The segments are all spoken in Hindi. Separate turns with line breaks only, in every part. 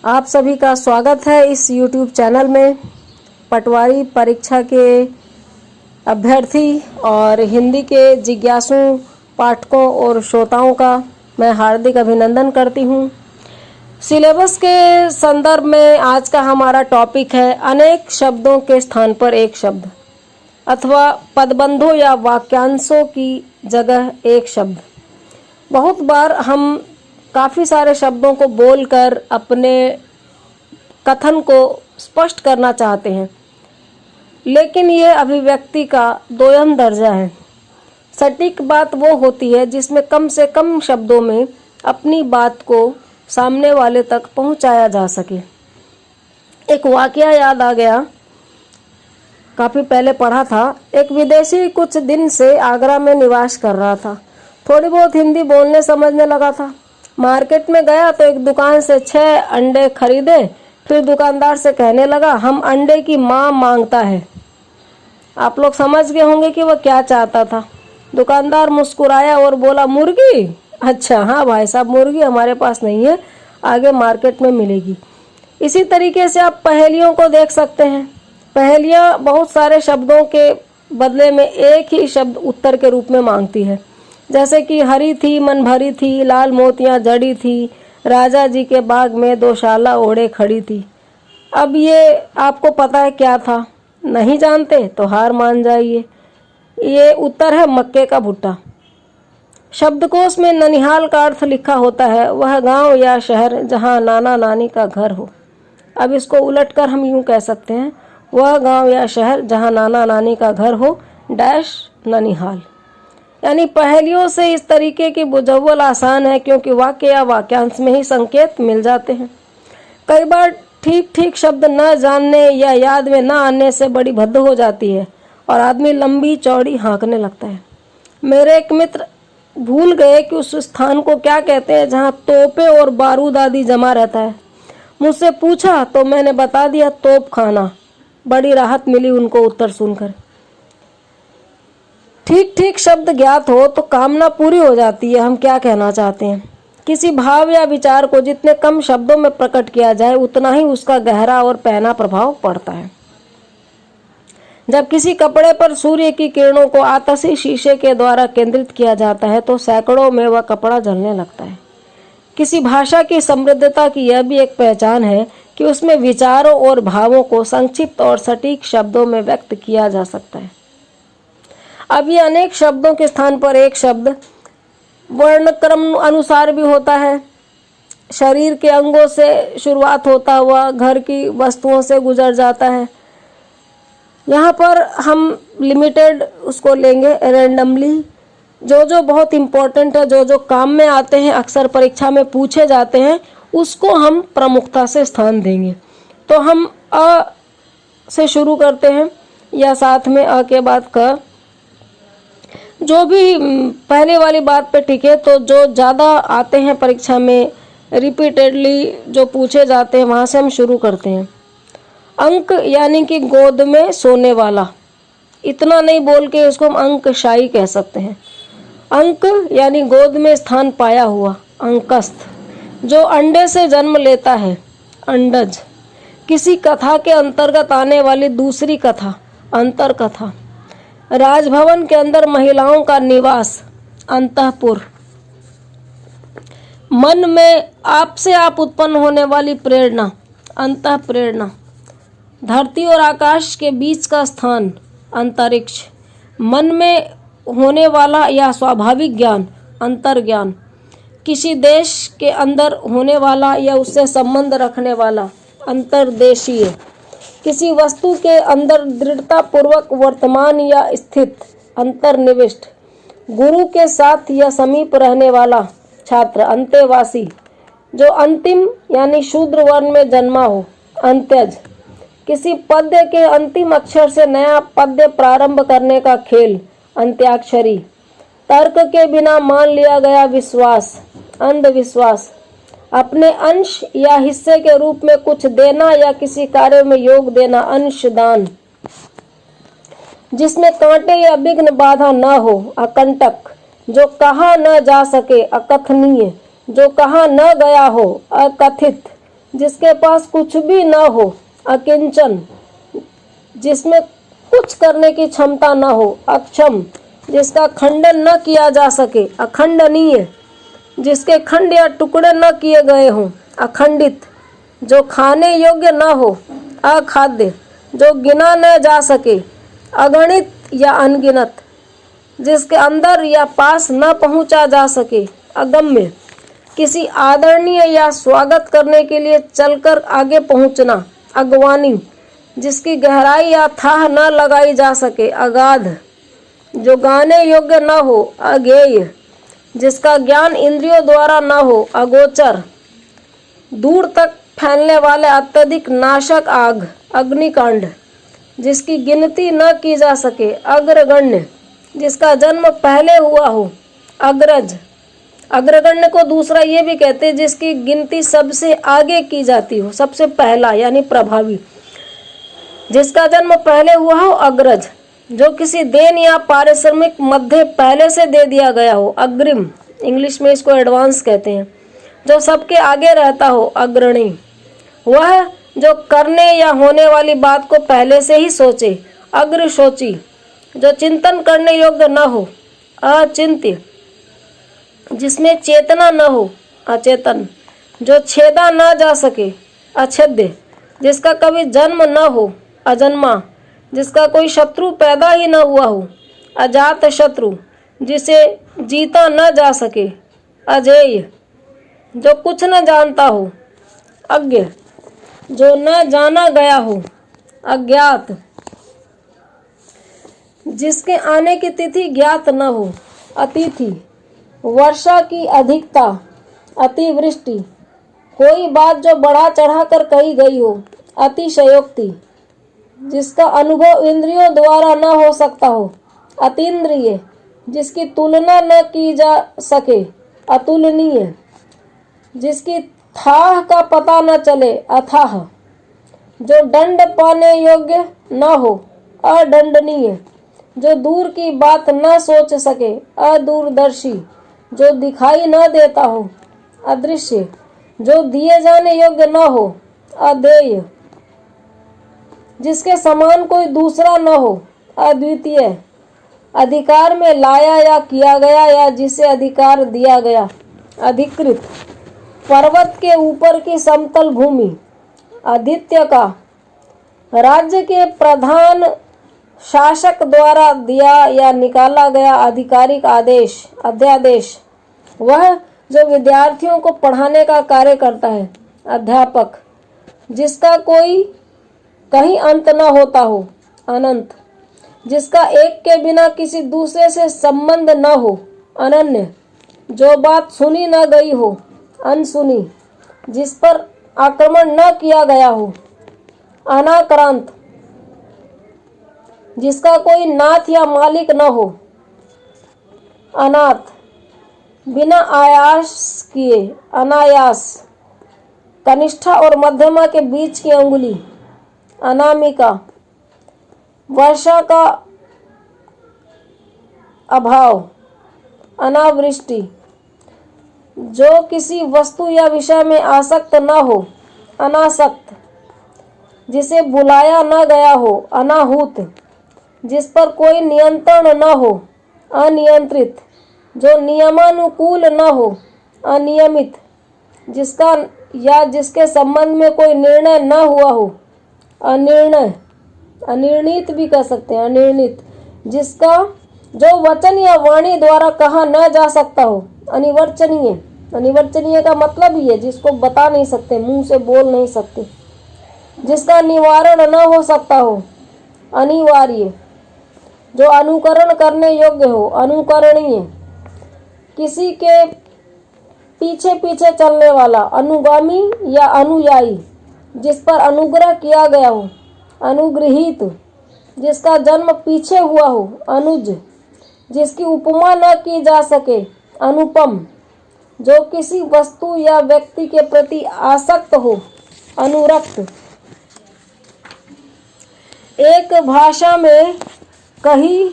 आप सभी का स्वागत है इस YouTube चैनल में। पटवारी परीक्षा के अभ्यर्थी और हिंदी के जिज्ञासु पाठकों और श्रोताओं का मैं हार्दिक अभिनंदन करती हूँ। सिलेबस के संदर्भ में आज का हमारा टॉपिक है अनेक शब्दों के स्थान पर एक शब्द अथवा पदबंधों या वाक्यांशों की जगह एक शब्द। बहुत बार हम काफ़ी सारे शब्दों को बोलकर अपने कथन को स्पष्ट करना चाहते हैं, लेकिन ये अभिव्यक्ति का दोयम दर्जा है। सटीक बात वो होती है जिसमें कम से कम शब्दों में अपनी बात को सामने वाले तक पहुंचाया जा सके। एक वाकया याद आ गया, काफ़ी पहले पढ़ा था। एक विदेशी कुछ दिन से आगरा में निवास कर रहा था। थोड़ी बहुत हिंदी बोलने समझने लगा था। मार्केट में गया तो एक दुकान से 6 अंडे खरीदे। फिर दुकानदार से कहने लगा, हम अंडे की माँ मांगता है। आप लोग समझ गए होंगे कि वह क्या चाहता था। दुकानदार मुस्कुराया और बोला, मुर्गी? अच्छा हाँ भाई साहब, मुर्गी हमारे पास नहीं है, आगे मार्केट में मिलेगी। इसी तरीके से आप पहेलियों को देख सकते हैं। पहेलियाँ बहुत सारे शब्दों के बदले में एक ही शब्द उत्तर के रूप में मांगती है। जैसे कि हरी थी मन भरी थी, लाल मोतियाँ जड़ी थी, राजा जी के बाग में 2 शाला ओढ़े खड़ी थी। अब ये आपको पता है क्या था? नहीं जानते तो हार मान जाइए। ये उत्तर है मक्के का भुट्टा। शब्दकोश में ननिहाल का अर्थ लिखा होता है वह गांव या शहर जहां नाना नानी का घर हो। अब इसको उलटकर हम यूं कह सकते हैं, वह गांव या शहर जहां नाना नानी का घर हो डैश ननिहाल। यानी पहेलियों से इस तरीके की बुझावल आसान है, क्योंकि वाक्य या वाक्यांश में ही संकेत मिल जाते हैं। कई बार ठीक ठीक शब्द न जानने या याद में न आने से बड़ी भद्द हो जाती है और आदमी लंबी चौड़ी हाँकने लगता है। मेरे एक मित्र भूल गए कि उस स्थान को क्या कहते हैं जहाँ तोपे और बारूद आदि जमा रहता है। मुझसे पूछा तो मैंने बता दिया, तोप खाना। बड़ी राहत मिली उनको उत्तर सुनकर। ठीक ठीक शब्द ज्ञात हो तो कामना पूरी हो जाती है। हम क्या कहना चाहते हैं? किसी भाव या विचार को जितने कम शब्दों में प्रकट किया जाए उतना ही उसका गहरा और पहना प्रभाव पड़ता है। जब किसी कपड़े पर सूर्य की किरणों को आतशी शीशे के द्वारा केंद्रित किया जाता है तो सैकड़ों में वह कपड़ा जलने लगता है। किसी भाषा की समृद्धता की यह भी एक पहचान है कि उसमें विचारों और भावों को संक्षिप्त और सटीक शब्दों में व्यक्त किया जा सकता है। अब ये अनेक शब्दों के स्थान पर एक शब्द वर्णक्रम अनुसार भी होता है। शरीर के अंगों से शुरुआत होता हुआ घर की वस्तुओं से गुजर जाता है। यहाँ पर हम लिमिटेड उसको लेंगे रैंडमली। जो बहुत इम्पोर्टेंट है, जो काम में आते हैं, अक्सर परीक्षा में पूछे जाते हैं, उसको हम प्रमुखता से स्थान देंगे। तो हम अ से शुरू करते हैं या साथ में अ के बाद क। जो भी पहले वाली बात पे टिके तो जो ज़्यादा आते हैं परीक्षा में, रिपीटेडली जो पूछे जाते हैं, वहाँ से हम शुरू करते हैं। अंक यानी कि गोद में सोने वाला। इतना नहीं बोल के इसको हम अंकशाई कह सकते हैं। अंक यानी गोद में स्थान पाया हुआ, अंकस्थ। जो अंडे से जन्म लेता है, अंडज। किसी कथा के अंतर्गत आने वाली दूसरी कथा, अंतर कथा। राजभवन के अंदर महिलाओं का निवास, अंतःपुर। मन में आपसे आप उत्पन्न होने वाली प्रेरणा, अंतःप्रेरणा। धरती और आकाश के बीच का स्थान, अंतरिक्ष। मन में होने वाला या स्वाभाविक ज्ञान, अंतर्ज्ञान। किसी देश के अंदर होने वाला या उससे संबंध रखने वाला, अंतर्देशीय। किसी वस्तु के अंदर दृढ़ता पूर्वक वर्तमान या स्थित, अंतर्निविष्ट। गुरु के साथ या समीप रहने वाला छात्र, अंतेवासी। जो अंतिम यानी शूद्र वर्ण में जन्मा हो, अंत्यज। किसी पद्य के अंतिम अक्षर से नया पद्य प्रारंभ करने का खेल, अंत्याक्षरी। तर्क के बिना मान लिया गया विश्वास, अंधविश्वास। अपने अंश या हिस्से के रूप में कुछ देना या किसी कार्य में योग देना, अंशदान। जिसमें कांटे या विघ्न बाधा न हो, अकंटक। जो कहा न जा सके, अकथनीय। जो कहा न गया हो, अकथित। जिसके पास कुछ भी न हो, अकिंचन, जिसमें कुछ करने की क्षमता न हो, अक्षम, जिसका खंडन न किया जा सके, अखंडनीय, जिसके खंड या टुकड़े न किए गए हों, अखंडित, जो खाने योग्य न हो, अखाद्य, जो गिना न जा सके, अगणित या अनगिनत, जिसके अंदर या पास न पहुंचा जा सके, अगम्य, किसी आदरणीय या स्वागत करने के लिए चलकर आगे पहुंचना, अगवानी, जिसकी गहराई या थाह न लगाई जा सके, अगाध, जो गाने योग्य न हो, अज्ञेय, जिसका ज्ञान इंद्रियों द्वारा न हो, अगोचर, दूर तक फैलने वाले अत्यधिक नाशक आग, अग्निकांड, जिसकी गिनती न की जा सके, अग्रगण्य, जिसका जन्म पहले हुआ हो, अग्रज, अग्रगण्य को दूसरा ये भी कहते हैं जिसकी गिनती सबसे आगे की जाती हो, सबसे पहला यानी प्रभावी, जिसका जन्म पहले हुआ हो, अग्रज, जो किसी देन या पारिश्रमिक मध्य पहले से दे दिया गया हो, अग्रिम, इंग्लिश में इसको एडवांस कहते हैं, जो सबके आगे रहता हो, अग्रणी, वह जो करने या होने वाली बात को पहले से ही सोचे, अग्रशोची, जो चिंतन करने योग्य न हो, अचिंत्य, जिसमें चेतना न हो, अचेतन, जो छेदा न जा सके, अछेद्य, जिसका कभी जन्म न हो, अजन्मा, जिसका कोई शत्रु पैदा ही न हुआ हो, अजात शत्रु, जिसे जीता न जा सके, अजेय, जो कुछ न जानता हो, अज्ञ, जो न जाना गया हो, अज्ञात, जिसके आने की तिथि ज्ञात न हो, अतिथि, वर्षा की अधिकता, अतिवृष्टि, कोई बात जो बढ़ा चढ़ा कर कही गई हो, अतिशयोक्ति, जिसका अनुभव इंद्रियों द्वारा न हो सकता हो, अतीन्द्रिय, जिसकी तुलना न की जा सके, अतुलनीय, जिसकी थाह का पता न चले, अथाह, जो दंड पाने योग्य न हो, अदंडनीय, जो दूर की बात न सोच सके, अदूरदर्शी, जो दिखाई न देता हो, अदृश्य, जो दिए जाने योग्य न हो, अदेय, जिसके समान कोई दूसरा न हो, अद्वितीय, अधिकार में लाया या किया गया या जिसे अधिकार दिया गया, अधिकृत, पर्वत के ऊपर की समतल भूमि, आदित्य का, राज्य के प्रधान शासक द्वारा दिया या निकाला गया आधिकारिक आदेश, अध्यादेश, वह जो विद्यार्थियों को पढ़ाने का कार्य करता है, अध्यापक, जिसका कोई कहीं अंत न होता हो, अनंत, जिसका एक के बिना किसी दूसरे से संबंध न हो, अनन्य, जो बात सुनी न गई हो, अनसुनी, जिस पर आक्रमण न किया गया हो, अनाक्रांत, जिसका कोई नाथ या मालिक न हो, अनाथ, बिना आयास किए, अनायास, कनिष्ठा और मध्यमा के बीच की अंगुली, अनामिका, वर्षा का अभाव, अनावृष्टि, जो किसी वस्तु या विषय में आसक्त न हो, अनासक्त, जिसे बुलाया न गया हो, अनाहूत, जिस पर कोई नियंत्रण न हो, अनियंत्रित, जो नियमानुकूल न हो, अनियमित, जिसका या जिसके संबंध में कोई निर्णय न हुआ हो, अनिर्णय, अनिर्णित भी कह सकते हैं, अनिर्णित, जिसका जो वचन या वाणी द्वारा कहा न जा सकता हो, अनिवर्चनीय, अनिवर्चनीय का मतलब ही है जिसको बता नहीं सकते, मुंह से बोल नहीं सकते, जिसका निवारण न हो सकता हो, अनिवार्य, जो अनुकरण करने योग्य हो, अनुकरणीय, किसी के पीछे पीछे चलने वाला, अनुगामी या अनुयायी, जिस पर अनुग्रह किया गया हो, अनुगृहीत, जिसका जन्म पीछे हुआ हो, अनुज, जिसकी उपमा न की जा सके, अनुपम, जो किसी वस्तु या व्यक्ति के प्रति आसक्त हो, अनुरक्त, एक भाषा में कही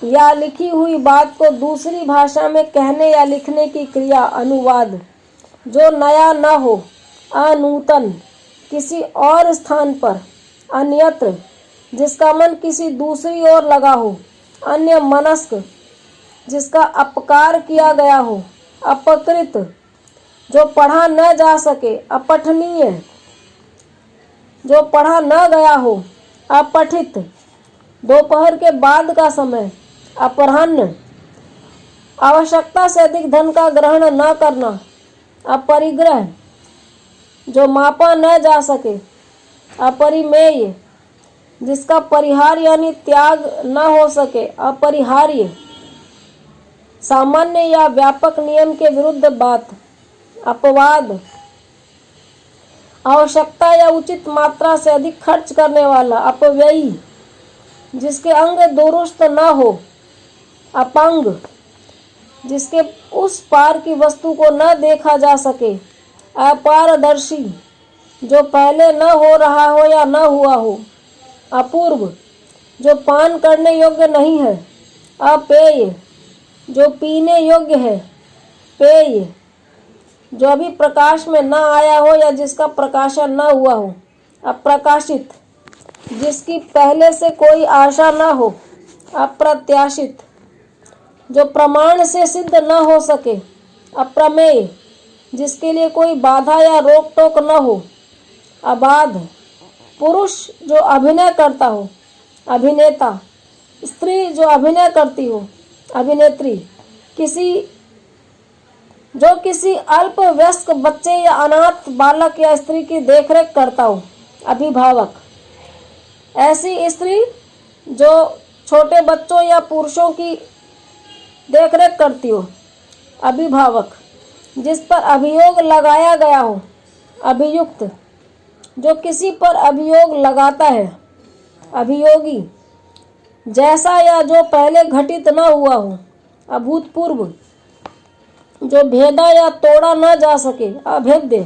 या लिखी हुई बात को दूसरी भाषा में कहने या लिखने की क्रिया, अनुवाद, जो नया न हो, अनूतन, किसी और स्थान पर, अन्यत्र, जिसका मन किसी दूसरी ओर लगा हो, अन्य मनस्क, जिसका अपकार किया गया हो, अपकृत, जो पढ़ा न जा सके, अपठनीय, जो पढ़ा न गया हो, अपठित, दोपहर के बाद का समय, अपराह्न, आवश्यकता से अधिक धन का ग्रहण न करना, अपरिग्रह, जो मापा न जा सके, अपरिमेय, जिसका परिहार यानी त्याग न हो सके, अपरिहार्य, सामान्य या व्यापक नियम के विरुद्ध बात, अपवाद, आवश्यकता या उचित मात्रा से अधिक खर्च करने वाला, अपव्ययी, जिसके अंग दुरुस्त न हो, अपंग, जिसके उस पार की वस्तु को न देखा जा सके, अपारदर्शी, जो पहले न हो रहा हो या न हुआ हो, अपूर्व, जो पान करने योग्य नहीं है, अपेय, जो पीने योग्य है, पेय, जो अभी प्रकाश में न आया हो या जिसका प्रकाशन न हुआ हो, अप्रकाशित, जिसकी पहले से कोई आशा न हो, अप्रत्याशित, जो प्रमाण से सिद्ध न हो सके, अप्रमेय, जिसके लिए कोई बाधा या रोक टोक न हो, अबाध, पुरुष जो अभिनय करता हो, अभिनेता, स्त्री जो अभिनय करती हो, अभिनेत्री, जो किसी अल्प वयस्क बच्चे या अनाथ बालक या स्त्री की देखरेख करता हो, अभिभावक, ऐसी स्त्री जो छोटे बच्चों या पुरुषों की देखरेख करती हो, अभिभावक, जिस पर अभियोग लगाया गया हो, अभियुक्त, जो किसी पर अभियोग लगाता है, अभियोगी, जैसा या जो पहले घटित न हुआ हो, अभूतपूर्व, जो भेदा या तोड़ा न जा सके, अभेद्य,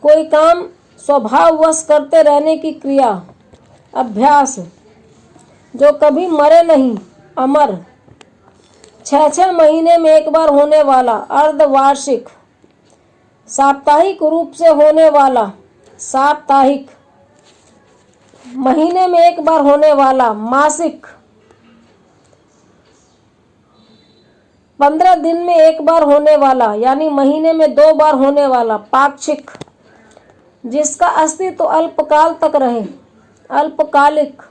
कोई काम स्वभाववश करते रहने की क्रिया, अभ्यास, जो कभी मरे नहीं, अमर, 6 महीने में एक बार होने वाला, अर्धवार्षिक, साप्ताहिक रूप से होने वाला, साप्ताहिक, महीने में एक बार होने वाला, मासिक, 15 दिन में एक बार होने वाला यानी महीने में 2 बार होने वाला, पाक्षिक, जिसका अस्तित्व अल्पकाल तक रहे, अल्पकालिक,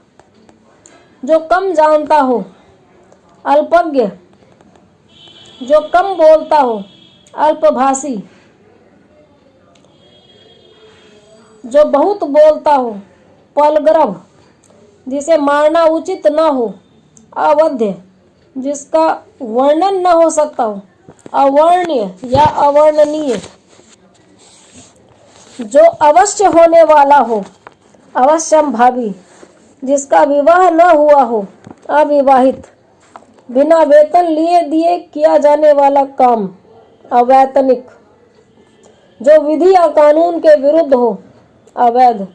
जो कम जानता हो, अल्पज्ञ, जो कम बोलता हो, अल्पभाषी, जो बहुत बोलता हो, पलग्रभ, जिसे मारना उचित न हो, अवध्य, जिसका वर्णन न हो सकता हो, अवर्ण्य या अवर्णनीय, जो अवश्य होने वाला हो, अवश्यंभावी, जिसका विवाह न हुआ हो, अविवाहित, बिना वेतन लिए दिए किया जाने वाला काम, अवैतनिक, जो विधि या कानून के विरुद्ध हो, अवैध,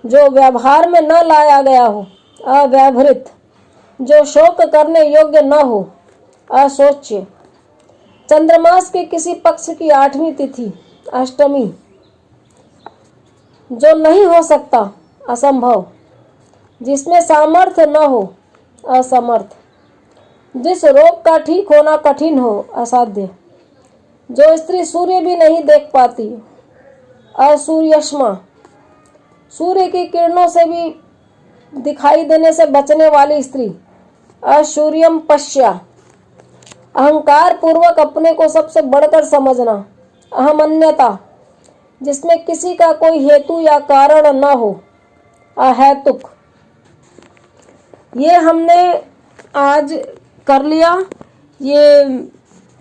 जो व्यवहार में न लाया गया हो, अव्यवहृत, जो शोक करने योग्य न हो, अशोच्य, चंद्रमास के किसी पक्ष की 8वीं तिथि, अष्टमी, जो नहीं हो सकता, असंभव, जिसमें सामर्थ्य न हो, असमर्थ, जिस रोग का ठीक होना कठिन हो, असाध्य, जो स्त्री सूर्य भी नहीं देख पाती, असूर्यष्मा, सूर्य की किरणों से भी दिखाई देने से बचने वाली स्त्री, असूर्यम पश्या, अहंकार पूर्वक अपने को सबसे बढ़कर समझना, अहमन्यता, जिसमें किसी का कोई हेतु या कारण न हो, अहेतुक। ये हमने आज कर लिया। ये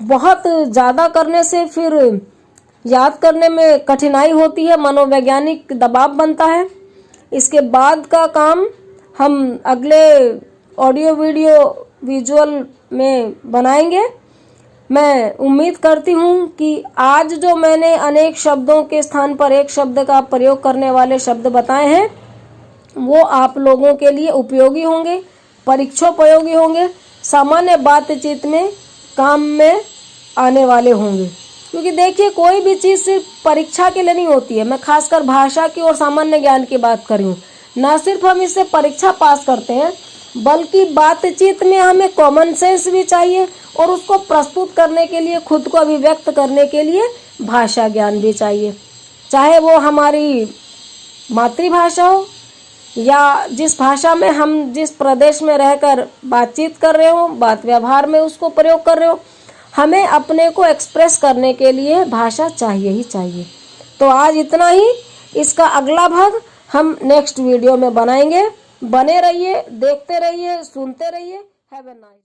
बहुत ज़्यादा करने से फिर याद करने में कठिनाई होती है, मनोवैज्ञानिक दबाव बनता है। इसके बाद का काम हम अगले ऑडियो वीडियो विजुअल में बनाएंगे। मैं उम्मीद करती हूँ कि आज जो मैंने अनेक शब्दों के स्थान पर एक शब्द का प्रयोग करने वाले शब्द बताए हैं वो आप लोगों के लिए उपयोगी होंगे, परीक्षोपयोगी होंगे, सामान्य बातचीत में काम में आने वाले होंगे। क्योंकि देखिए कोई भी चीज़ सिर्फ परीक्षा के लिए नहीं होती है। मैं खासकर भाषा की और सामान्य ज्ञान की बात कर रही हूँ। ना सिर्फ हम इससे परीक्षा पास करते हैं, बल्कि बातचीत में हमें कॉमन सेंस भी चाहिए और उसको प्रस्तुत करने के लिए, खुद को अभिव्यक्त करने के लिए भाषा ज्ञान भी चाहिए। चाहे वो हमारी मातृभाषा हो या जिस भाषा में हम जिस प्रदेश में रहकर बातचीत कर रहे हो, बात व्यवहार में उसको प्रयोग कर रहे हो, हमें अपने को एक्सप्रेस करने के लिए भाषा चाहिए ही चाहिए। तो आज इतना ही। इसका अगला भाग हम नेक्स्ट वीडियो में बनाएंगे। बने रहिए, देखते रहिए, सुनते रहिए। Have a nice